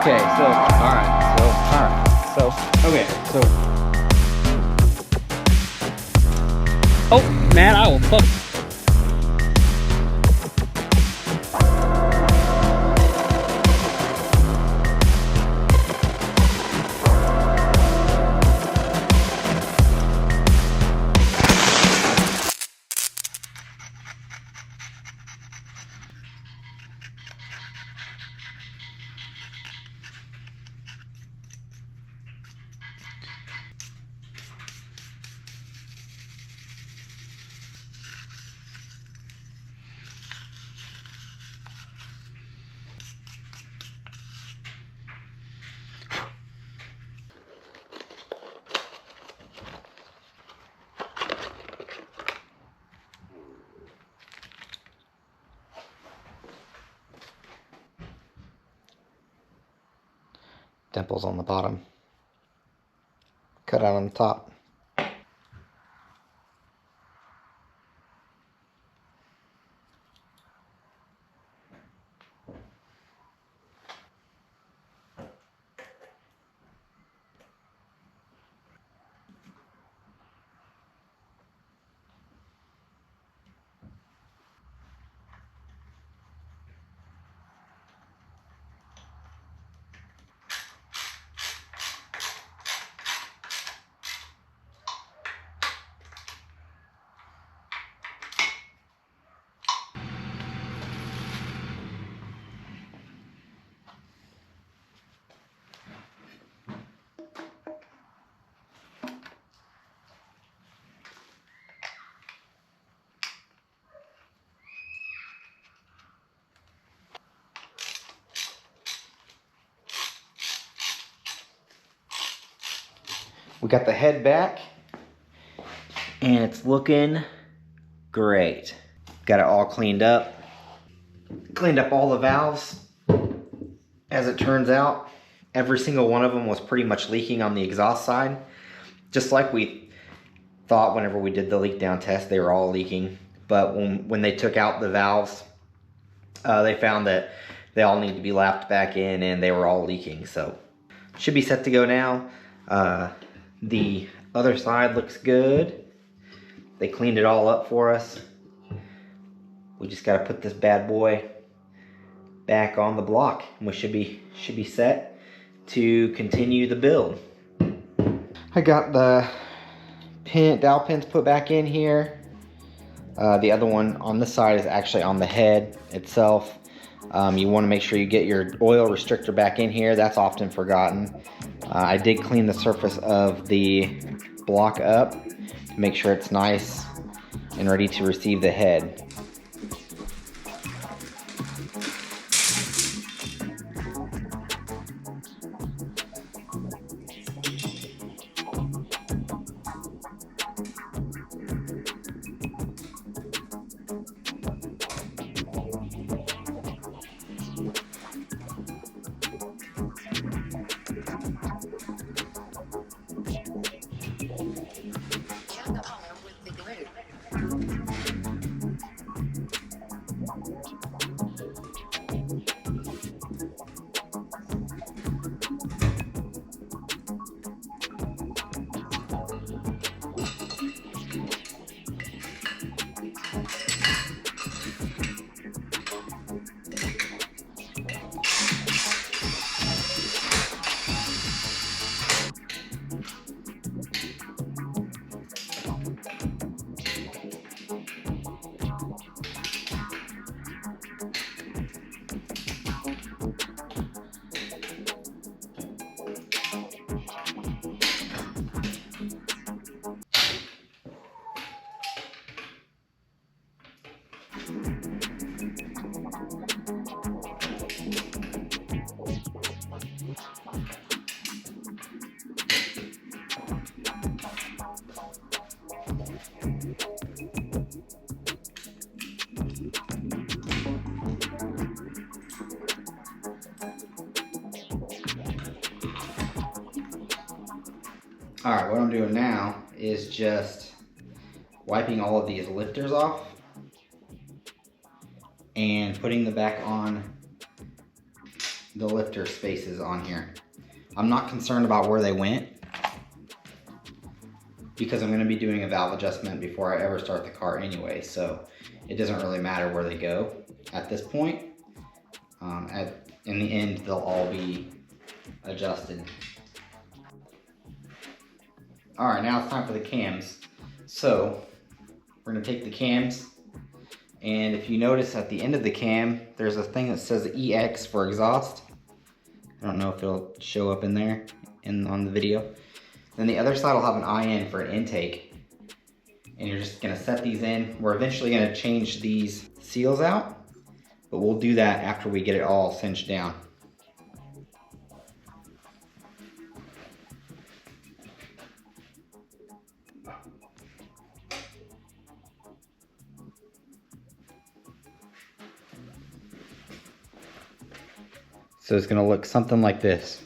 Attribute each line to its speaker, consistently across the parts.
Speaker 1: Okay, so, oh, man, I will fuck. Dimples on the bottom. Cut out on the top. We got the head back, and it's looking great. Got it all cleaned up. Cleaned up all the valves. As it turns out, every single one of them was pretty much leaking on the exhaust side. Just like we thought whenever we did the leak down test, they were all leaking. But when they took out the valves, they found that they all need to be lapped back in and they were all leaking. So should be set to go now. The other side looks good. They cleaned it all up for us. We just got to put this bad boy back on the block, and we should be set to continue the build. I got the dowel pins put back in here. The other one on this side is actually on the head itself. You want to make sure you get your oil restrictor back in here. That's often forgotten. I did clean the surface of the block up to make sure it's nice and ready to receive the head. Alright, what I'm doing now is just wiping all of these lifters off and putting them back on the lifter spaces on here. I'm not concerned about where they went because I'm going to be doing a valve adjustment before I ever start the car anyway, so it doesn't really matter where they go at this point. In the end, they'll all be adjusted. All right, now it's time for the cams. So we're going to take the cams, and if you notice at the end of the cam, there's a thing that says EX for exhaust. I don't know if it'll show up in there on the video. Then the other side will have an IN for an intake. And you're just gonna set these in. We're eventually gonna change these seals out, but we'll do that after we get it all cinched down. So it's gonna look something like this.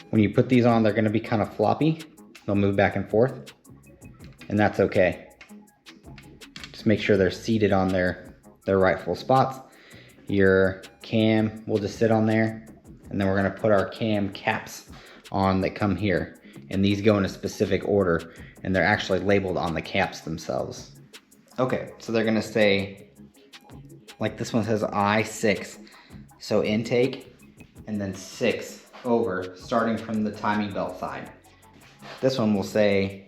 Speaker 1: When you put these on, they're going to be kind of floppy. They'll move back and forth, and that's okay. Just make sure they're seated on their rightful spots. Your cam will just sit on there, and then we're going to put our cam caps on that come here. And these go in a specific order, and they're actually labeled on the caps themselves. Okay, so they're going to say, like this one says I6, so intake, and then 6 over, starting from the timing belt side. This one will say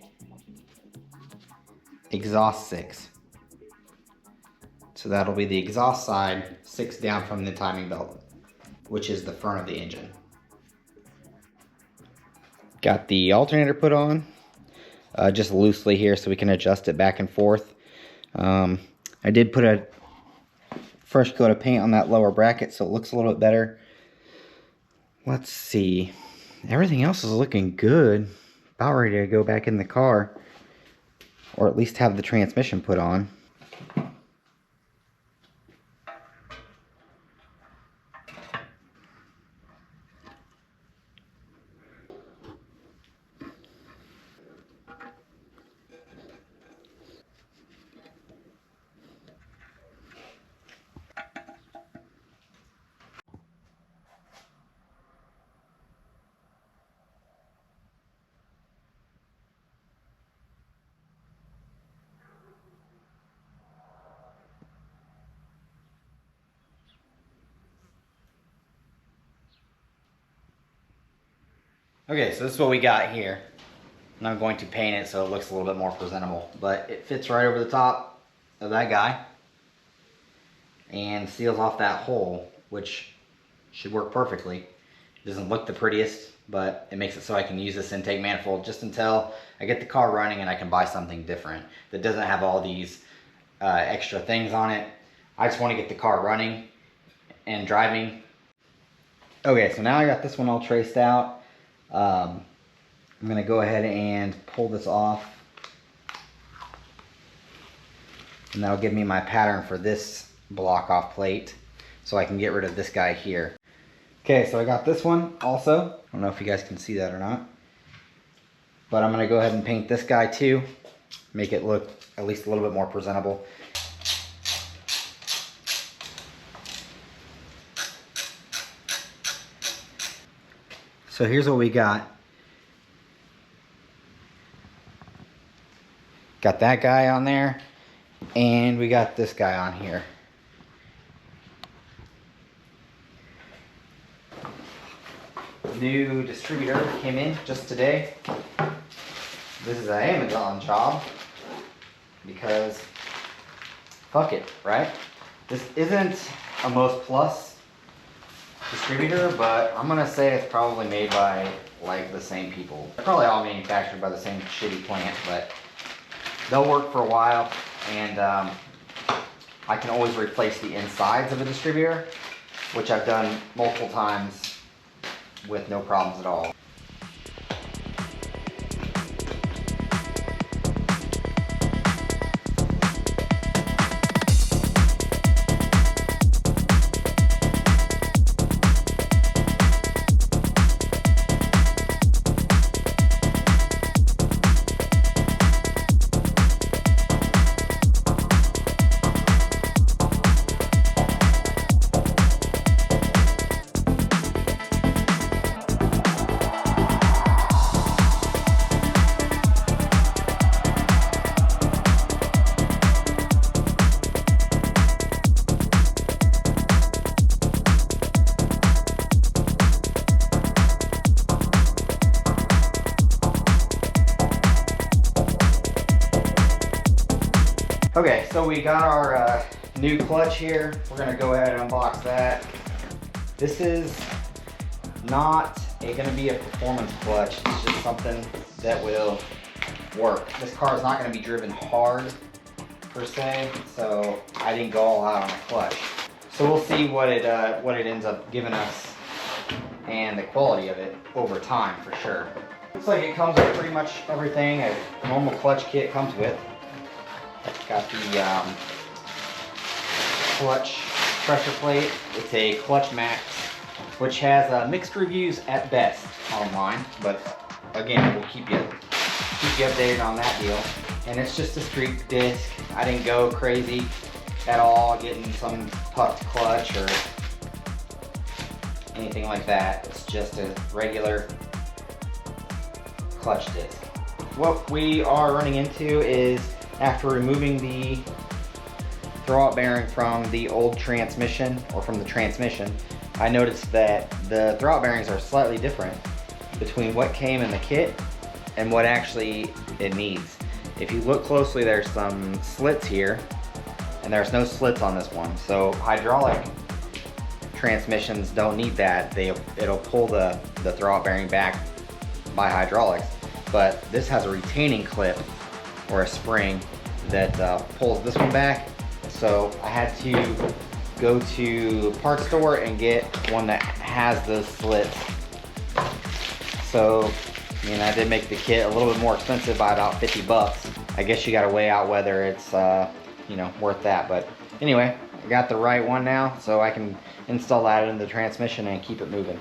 Speaker 1: exhaust 6. So that'll be the exhaust side, 6 down from the timing belt, which is the front of the engine. Got the alternator put on, just loosely here so we can adjust it back and forth. I did put a fresh coat of paint on that lower bracket so it looks a little bit better. Let's see. Everything else is looking good. About ready to go back in the car. Or at least have the transmission put on. Okay, so this is what we got here. And I'm going to paint it so it looks a little bit more presentable. But it fits right over the top of that guy and seals off that hole, which should work perfectly. It doesn't look the prettiest, but it makes it so I can use this intake manifold just until I get the car running and I can buy something different that doesn't have all these extra things on it. I just want to get the car running and driving. Okay, so now I got this one all traced out. I'm going to go ahead and pull this off, and that'll give me my pattern for this block off plate so I can get rid of this guy here. Okay, so I got this one also. I don't know if you guys can see that or not, but I'm going to go ahead and paint this guy too, make it look at least a little bit more presentable. So here's what we got. Got that guy on there, and we got this guy on here. New distributor came in just today. This is an Amazon job because fuck it, right? This isn't a Most Plus distributor, but I'm gonna say it's probably made by like the same people. They're probably all manufactured by the same shitty plant, but they'll work for a while, and I can always replace the insides of a distributor, which I've done multiple times with no problems at all. Okay, so we got our new clutch here. We're gonna go ahead and unbox that. This is not gonna be a performance clutch. It's just something that will work. This car is not gonna be driven hard per se, so I didn't go all out on a clutch. So we'll see what it ends up giving us and the quality of it over time for sure. Looks like it comes with pretty much everything a normal clutch kit comes with. Got the clutch pressure plate. It's a Clutchmax, which has mixed reviews at best online, but again, we'll keep you updated on that deal. And it's just a streak disc. I didn't go crazy at all getting some pucked clutch or anything like that. It's just a regular clutch disc. What we are running into is, after removing the throwout bearing from the old transmission, or from the transmission, I noticed that the throwout bearings are slightly different between what came in the kit and what actually it needs. If you look closely, there's some slits here, and there's no slits on this one. So hydraulic transmissions don't need that. It'll pull the throwout bearing back by hydraulics, but this has a retaining clip or a spring that pulls this one back. So I had to go to parts store and get one that has those slits. So, I mean, I did make the kit a little bit more expensive by about 50 bucks. I guess you gotta weigh out whether it's, you know, worth that. But anyway, I got the right one now, so I can install that in the transmission and keep it moving.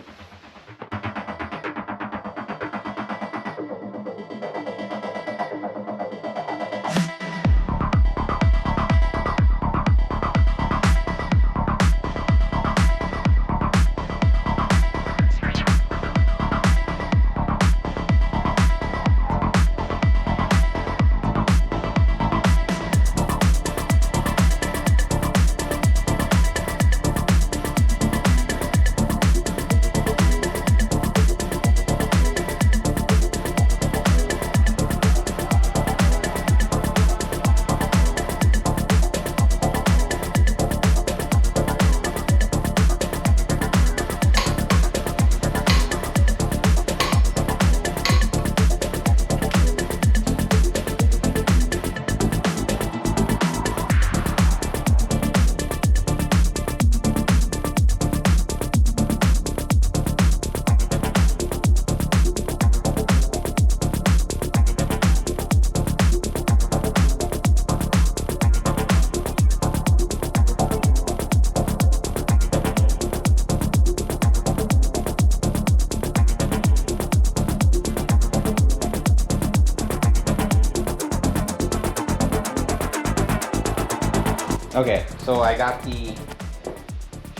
Speaker 1: Okay, so I got the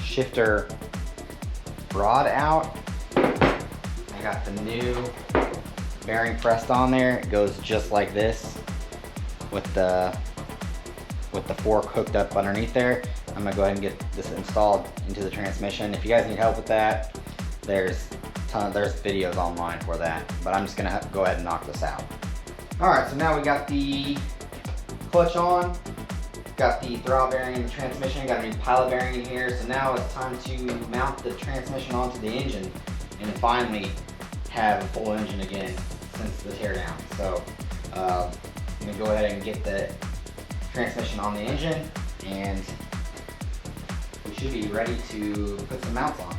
Speaker 1: shifter rod out. I got the new bearing pressed on there. It goes just like this with the fork hooked up underneath there. I'm gonna go ahead and get this installed into the transmission. If you guys need help with that, there's videos online for that, but I'm just gonna go ahead and knock this out. All right, so now we got the clutch on. Got the throwout bearing in the transmission, got a new pilot bearing in here, so now it's time to mount the transmission onto the engine and finally have a full engine again since the teardown. So I'm gonna go ahead and get the transmission on the engine, and we should be ready to put some mounts on.